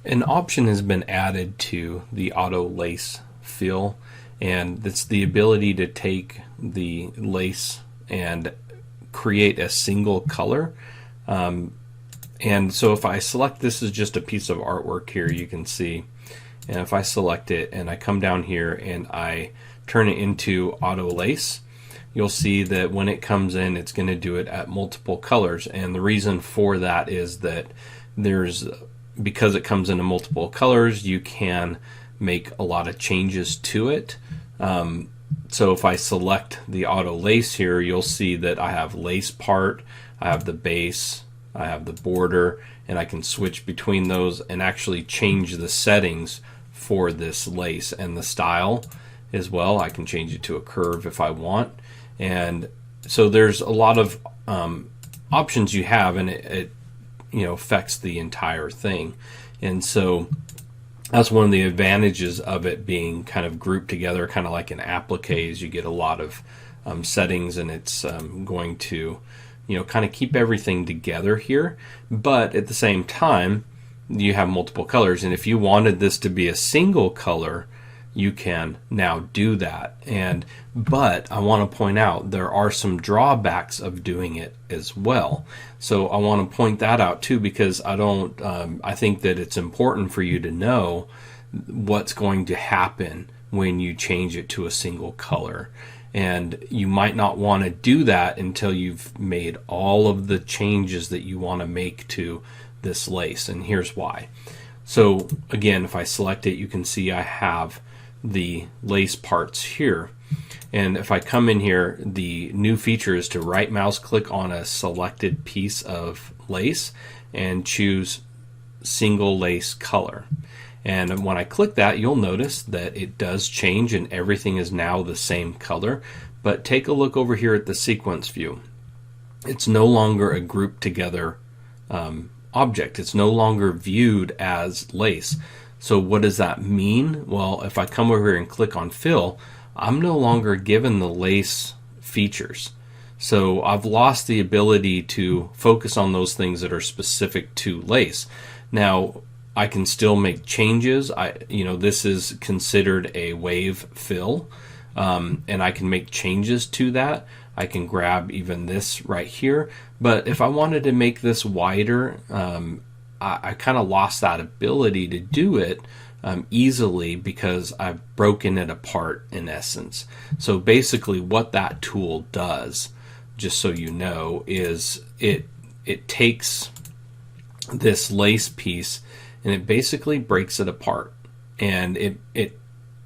An option has been added to the auto lace fill, and it's the ability to take the lace and create a single color. And so if I select, this is just a piece of artwork here, you can see, and if I select it and I come down here and I turn it into auto lace, you'll see that when it comes in, it's going to do it at multiple colors. And the reason for that is that because it comes into multiple colors, you can make a lot of changes to it. So if I select the auto lace here, you'll see that I have lace part, I have the base, I have the border, and I can switch between those and actually change the settings for this lace and the style as well. I can change it to a curve if I want. And so there's a lot of options you have, and it affects the entire thing. And so that's one of the advantages of it being kind of grouped together, kind of like an applique. You get a lot of settings, and it's going to kind of keep everything together here. But at the same time, you have multiple colors, and if you wanted this to be a single color, you can now do that. But I want to point out there are some drawbacks of doing it as well. So I want to point that out too, because I think that it's important for you to know what's going to happen when you change it to a single color. And you might not want to do that until you've made all of the changes that you want to make to this lace. And here's why. So again, if I select it, you can see I have the lace parts here. And if I come in here, the new feature is to right mouse click on a selected piece of lace and choose single lace color. And when I click that, you'll notice that it does change and everything is now the same color. But take a look over here at the sequence view. It's no longer a grouped together object. It's no longer viewed as lace. So what does that mean? Well, if I come over here and click on fill, I'm no longer given the lace features. So I've lost the ability to focus on those things that are specific to lace. Now, I can still make changes. This is considered a wave fill, and I can make changes to that. I can grab even this right here. But if I wanted to make this wider, I kind of lost that ability to do it easily because I've broken it apart in essence. So basically what that tool does, just so you know, is it takes this lace piece and it basically breaks it apart, and it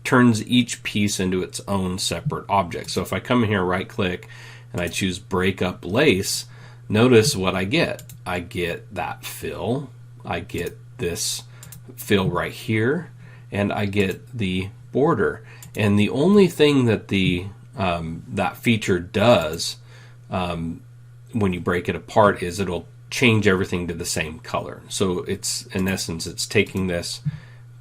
turns each piece into its own separate object. So if I come in here, right click, and I choose break up lace, notice what I get. I get that fill, I get this fill right here, and I get the border. And the only thing that that feature does when you break it apart is it'll change everything to the same color. So it's, in essence, it's taking this,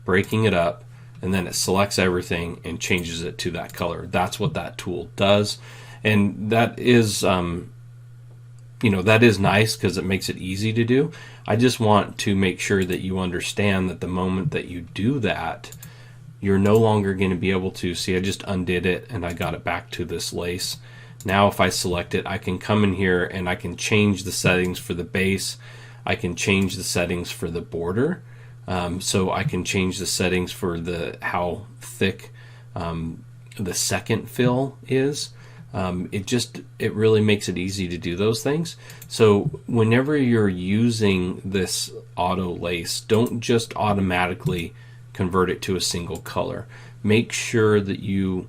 breaking it up, and then it selects everything and changes it to that color. That's what that tool does. And that is that is nice because it makes it easy to do. I just want to make sure that you understand that the moment that you do that, you're no longer going to be able to see. I just undid it and I got it back to this lace. Now if I select it, I can come in here and I can change the settings for the base. I can change the settings for the border. So I can change the settings for how thick the second fill is. It really makes it easy to do those things. So whenever you're using this auto lace, don't just automatically convert it to a single color. Make sure that you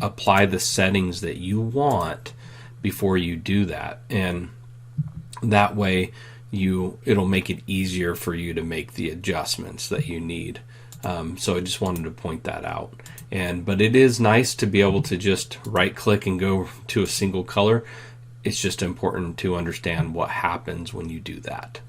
apply the settings that you want before you do that, and that way it'll make it easier for you to make the adjustments that you need. So I just wanted to point that out. But it is nice to be able to just right click and go to a single color. It's just important to understand what happens when you do that.